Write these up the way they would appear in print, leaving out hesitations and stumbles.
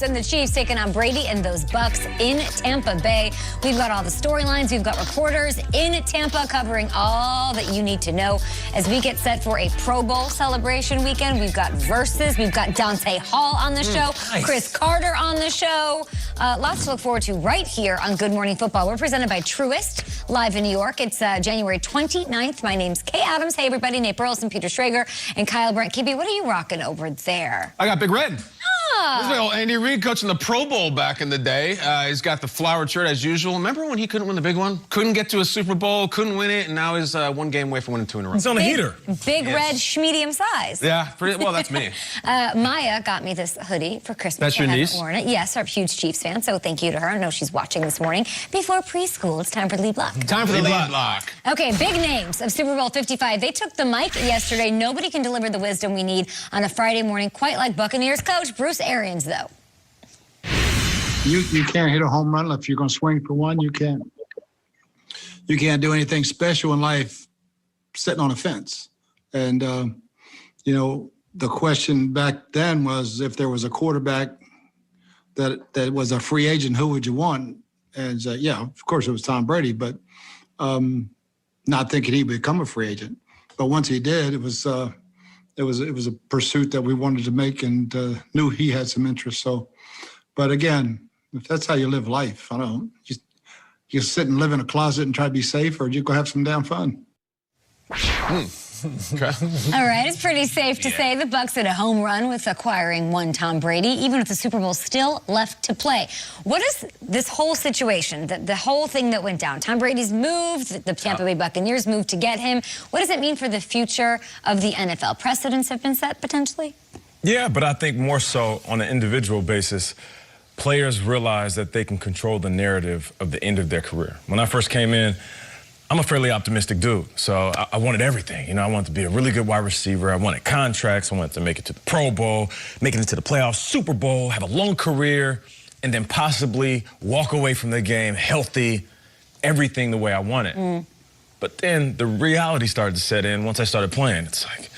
Bucs and the Chiefs taking on Brady and those Bucs in Tampa Bay. We've got all the storylines. We've got reporters in Tampa covering all that you need to know as we get set for a Pro Bowl celebration weekend. We've got Versus. We've got Dante Hall on the show. Nice. Chris Carter on the show. Lots to look forward to right here on Good Morning Football. We're presented by Truist, live in New York. It's January 29th. My name's Kay Adams. Hey, everybody. Nate Burleson, Peter Schrager, and Kyle Brent. KB, what are you rocking over there? I got Big Red. This is my old Andy Reid coaching the Pro Bowl back in the day. He's got the flowered shirt as usual. Remember when he couldn't win the big one? Couldn't get to a Super Bowl, couldn't win it, and now he's one game away from winning 2 in a row. He's on a heater. Big red, medium size. Yeah, well, that's me. Maya got me this hoodie for Christmas. That's your niece? Worn it. Yes, our huge Chiefs fan, so thank you to her. I know she's watching this morning. Before preschool, it's time for the lead block. Time for the lead block. Okay, big names of Super Bowl 55. They took the mic yesterday. Nobody can deliver the wisdom we need on a Friday morning, quite like Buccaneers coach Bruce Arians, though. You can't hit a home run if you're going to swing for one. You can't do anything special in life sitting on a fence. And, you know, the question back then was if there was a quarterback that was a free agent, who would you want? And yeah, of course it was Tom Brady, but not thinking he'd become a free agent. But once he did, it was a pursuit that we wanted to make and knew he had some interest. So, but again, if that's how you live life, I don't know, you sit and live in a closet and try to be safe, or you go have some damn fun. Okay. All right, it's pretty safe to say the Bucs had a home run with acquiring one Tom Brady, even with the Super Bowl still left to play. What is this whole situation, the whole thing that went down? Tom Brady's moved, the Tampa Bay Buccaneers moved to get him. What does it mean for the future of the NFL? Precedents have been set, potentially? Yeah, but I think more so on an individual basis, players realize that they can control the narrative of the end of their career. When I first came in, I'm a fairly optimistic dude, so I wanted everything. You know, I wanted to be a really good wide receiver. I wanted contracts. I wanted to make it to the Pro Bowl, make it into the playoffs, Super Bowl, have a long career, and then possibly walk away from the game healthy, everything the way I wanted. But then the reality started to set in once I started playing. It's like,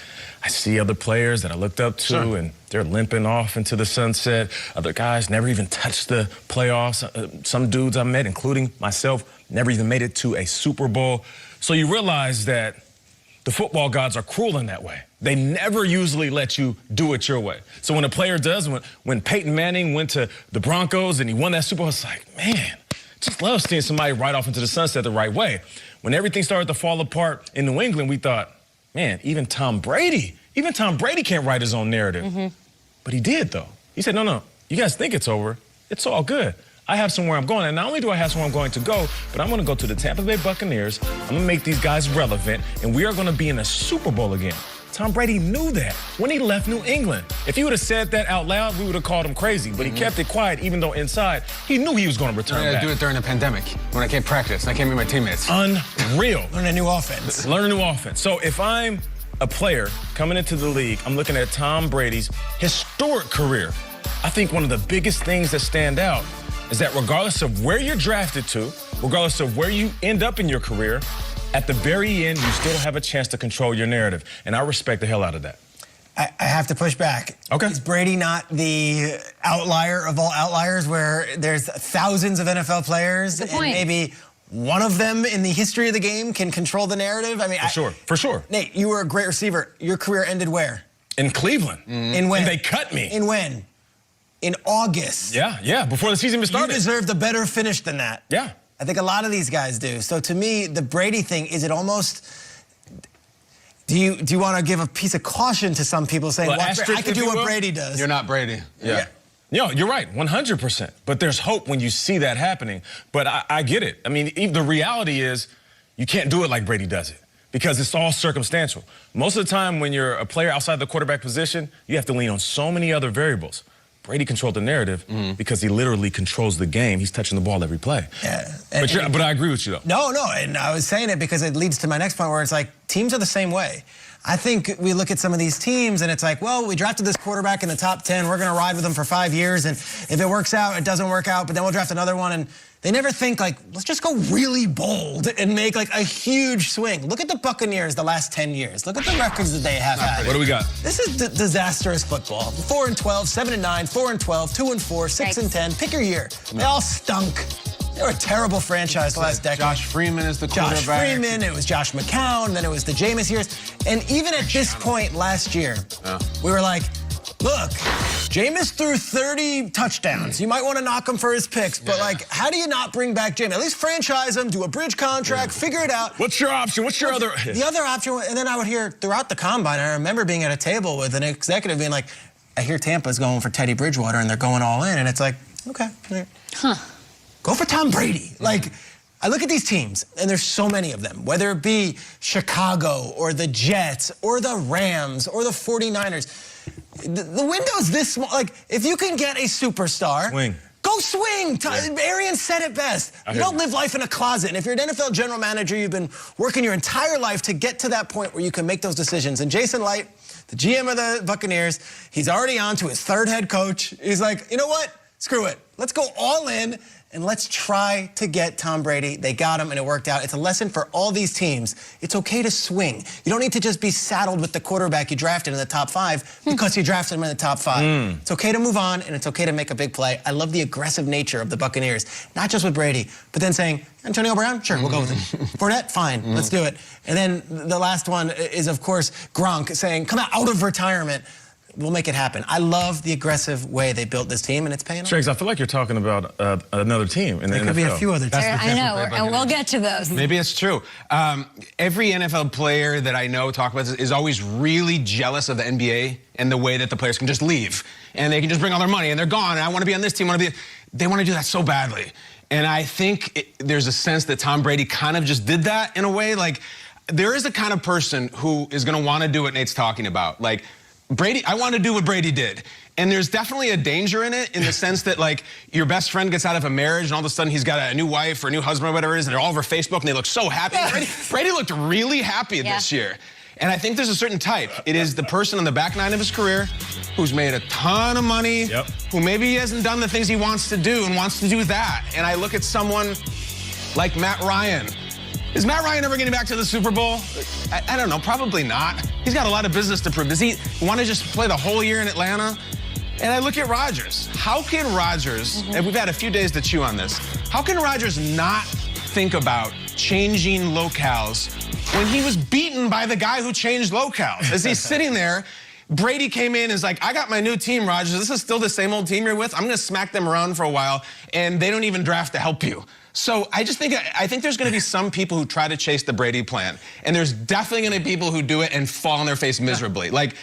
I see other players that I looked up to, and they're limping off into the sunset. Other guys never even touched the playoffs. Some dudes I met, including myself, never even made it to a Super Bowl. So you realize that the football gods are cruel in that way. They never usually let you do it your way. So when a player does, when Peyton Manning went to the Broncos and he won that Super Bowl, it's like, man, just love seeing somebody ride off into the sunset the right way. When everything started to fall apart in New England, we thought, man, even Tom Brady can't write his own narrative. But he did, though. He said, no, you guys think it's over. It's all good. I have somewhere I'm going. And not only do I have somewhere I'm going to go, but I'm going to go to the Tampa Bay Buccaneers. I'm going to make these guys relevant, and we are going to be in a Super Bowl again. Tom Brady knew that when he left New England. If he would have said that out loud, we would have called him crazy. But he kept it quiet, even though inside, he knew he was going to return back. I do it during the pandemic when I can't practice and I can't meet my teammates. Unreal. Learn a new offense. Learn a new offense. So if I'm a player coming into the league, I'm looking at Tom Brady's historic career. I think one of the biggest things that stand out is that regardless of where you're drafted to, regardless of where you end up in your career, at the very end, you still have a chance to control your narrative. And I respect the hell out of that. I have to push back. Okay. Is Brady not the outlier of all outliers where there's thousands of NFL players and maybe one of them in the history of the game can control the narrative? I mean, For sure. Nate, you were a great receiver. Your career ended where? In Cleveland. In when? And they cut me. In when? In August. Yeah, before the season even started. You deserved a better finish than that. Yeah. I think a lot of these guys do. So to me, the Brady thing, is it almost, do you want to give a piece of caution to some people saying, well, I could do what Brady does? You're not Brady. Yeah. No, you're right, 100%. But there's hope when you see that happening. But I get it. I mean, the reality is you can't do it like Brady does it because it's all circumstantial. Most of the time when you're a player outside the quarterback position, you have to lean on so many other variables. Brady controlled the narrative because he literally controls the game. He's touching the ball every play. Yeah. But I agree with you, though. No, and I was saying it because it leads to my next point where it's like teams are the same way. I think we look at some of these teams and it's like, well, we drafted this quarterback in the top 10. We're going to ride with him for 5 years. And if it works out, it doesn't work out. But then we'll draft another one. And They never think like, let's just go really bold and make like a huge swing. Look at the Buccaneers the last 10 years. Look at the records that they have had. What do we got? This is disastrous football. 4-12, 7-9, 4-12, 2-4, 6-10. Pick your year. They all stunk. They were a terrible franchise last decade. Josh Freeman is the quarterback. Josh Freeman, it was Josh McCown, then it was the Jameis years. And even at this point last year, we were like, look, Jameis threw 30 touchdowns. You might want to knock him for his picks, but like, how do you not bring back Jameis? At least franchise him, do a bridge contract, figure it out. What's your option? What's your other? The other option, and then I would hear throughout the combine, I remember being at a table with an executive being like, I hear Tampa's going for Teddy Bridgewater and they're going all in. And it's like, okay. Huh. Go for Tom Brady. Like, I look at these teams, and there's so many of them, whether it be Chicago or the Jets or the Rams or the 49ers. The window's this small. Like, if you can get a superstar, swing. Go swing. Arian said it best. You don't live life in a closet. And if you're an NFL general manager, you've been working your entire life to get to that point where you can make those decisions. And Jason Light, the GM of the Buccaneers, he's already on to his third head coach. He's like, you know what? Screw it. Let's go all in. And let's try to get Tom Brady. They got him, and it worked out. It's a lesson for all these teams. It's okay to swing. You don't need to just be saddled with the quarterback you drafted in the top 5 because you drafted him in the top 5. It's okay to move on, and it's okay to make a big play. I love the aggressive nature of the Buccaneers, not just with Brady, but then saying, Antonio Brown? Sure, we'll go with him. Fournette? Fine, let's do it. And then the last one is, of course, Gronk saying, come out of retirement. We'll make it happen. I love the aggressive way they built this team, and it's paying off. Shakes, I feel like you're talking about another team in the NFL. There could be a few other teams. I know, and we'll get to those. Maybe it's true. Every NFL player that I know talk about this is always really jealous of the NBA and the way that the players can just leave. And they can just bring all their money, and they're gone, and I want to be on this team, They want to do that so badly. And I think there's a sense that Tom Brady kind of just did that in a way. Like, there is a kind of person who is going to want to do what Nate's talking about. Like, Brady, I want to do what Brady did. And there's definitely a danger in it, in the sense that, like, your best friend gets out of a marriage and all of a sudden he's got a new wife or a new husband or whatever it is, and they're all over Facebook and they look so happy. Brady looked really happy this year. And I think there's a certain type. It is the person on the back nine of his career who's made a ton of money, who maybe he hasn't done the things he wants to do and wants to do that. And I look at someone like Matt Ryan. Is Matt Ryan ever getting back to the Super Bowl? I don't know, probably not. He's got a lot of business to prove. Does he want to just play the whole year in Atlanta? And I look at Rodgers. How can Rodgers, and we've had a few days to chew on this, how can Rodgers not think about changing locales when he was beaten by the guy who changed locales? As he's sitting there, Brady came in and is like, I got my new team, Rodgers. This is still the same old team you're with. I'm going to smack them around for a while, and they don't even draft to help you. So I think there's going to be some people who try to chase the Brady plan, and there's definitely going to be people who do it and fall on their face miserably. Like,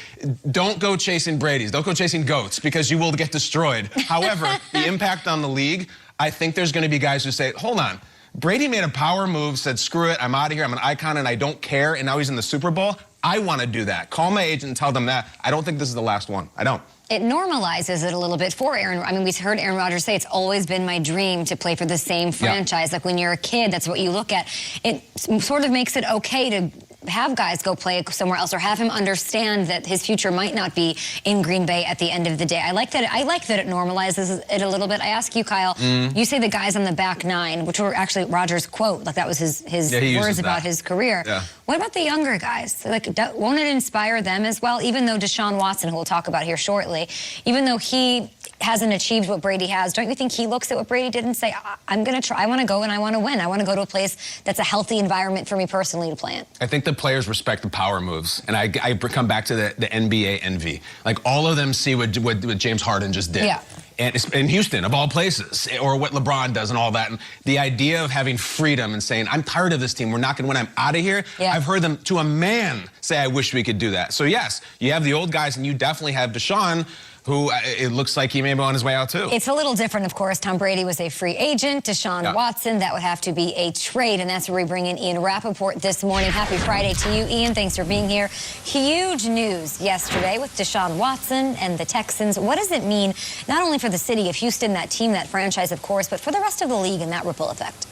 don't go chasing Bradys. Don't go chasing goats, because you will get destroyed. However, the impact on the league, I think there's going to be guys who say, hold on, Brady made a power move, said, screw it, I'm out of here, I'm an icon, and I don't care, and now he's in the Super Bowl. I want to do that. Call my agent and tell them that. I don't think this is the last one. I don't. It normalizes it a little bit for Aaron. I mean, we heard Aaron Rodgers say it's always been my dream to play for the same franchise. Like, when you're a kid, that's what you look at. It sort of makes it okay to have guys go play somewhere else, or have him understand that his future might not be in Green Bay at the end of the day. I like that it normalizes it a little bit. I ask you, Kyle, you say the guys on the back nine, which were actually Rodgers' quote, like that was his words about his career. What about the younger guys? Like, won't it inspire them as well? Even though Deshaun Watson, who we'll talk about here shortly, even though he hasn't achieved what Brady has, don't you think he looks at what Brady did and say, I'm going to try, I want to go and I want to win. I want to go to a place that's a healthy environment for me personally to play in. I think the players respect the power moves. And I come back to the NBA envy. Like, all of them see what James Harden just did. And in Houston, of all places, or what LeBron does and all that. And the idea of having freedom and saying, I'm tired of this team, we're not going to win, I'm out of here. I've heard them, to a man, say, I wish we could do that. So yes, you have the old guys, and you definitely have Deshaun, who it looks like he may be on his way out too. It's a little different, of course. Tom Brady was a free agent. Deshaun Watson, that would have to be a trade, and that's where we bring in Ian Rappaport this morning. Happy Friday to you, Ian. Thanks for being here. Huge news yesterday with Deshaun Watson and the Texans. What does it mean, not only for the city of Houston, that team, that franchise, of course, but for the rest of the league and that ripple effect?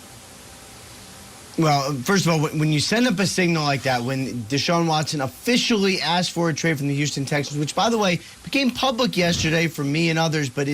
Well, first of all, when you send up a signal like that, when Deshaun Watson officially asked for a trade from the Houston Texans, which, by the way, became public yesterday from me and others, but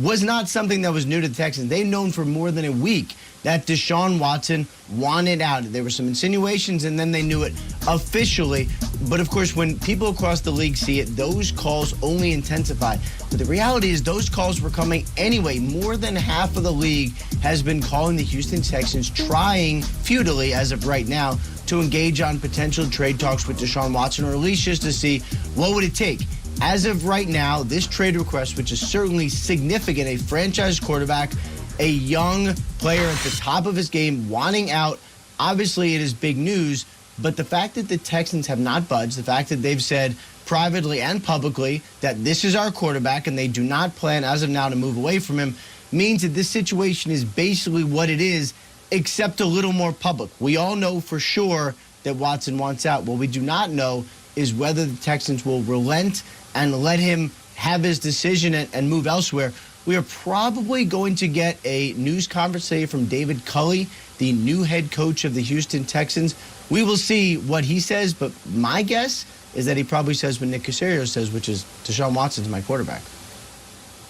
was not something that was new to the Texans. They've known for more than a week that Deshaun Watson wanted out. There were some insinuations, and then they knew it officially. But, of course, when people across the league see it, those calls only intensify. But the reality is those calls were coming anyway. More than half of the league has been calling the Houston Texans, trying futilely, as of right now, to engage on potential trade talks with Deshaun Watson, or at least just to see what would it take. As of right now, this trade request, which is certainly significant, a franchise quarterback, a young player at the top of his game wanting out, obviously it is big news. But the fact that the Texans have not budged, the fact that they've said privately and publicly that this is our quarterback and they do not plan as of now to move away from him, means that this situation is basically what it is, except a little more public. We all know for sure that Watson wants out. What we do not know is whether the Texans will relent and let him have his decision and move elsewhere. We are probably going to get a news conference today from David Culley, the new head coach of the Houston Texans. We will see what he says, but my guess is that he probably says what Nick Caserio says, which is Deshaun Watson's my quarterback.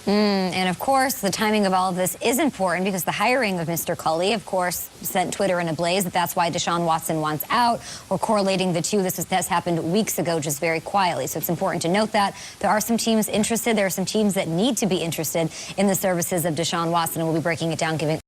And, of course, the timing of all of this is important because the hiring of Mr. Culley, of course, sent Twitter in a blaze that that's why Deshaun Watson wants out. We're correlating the two. This happened weeks ago, just very quietly. So it's important to note that there are some teams interested. There are some teams that need to be interested in the services of Deshaun Watson, and we'll be breaking it down, giving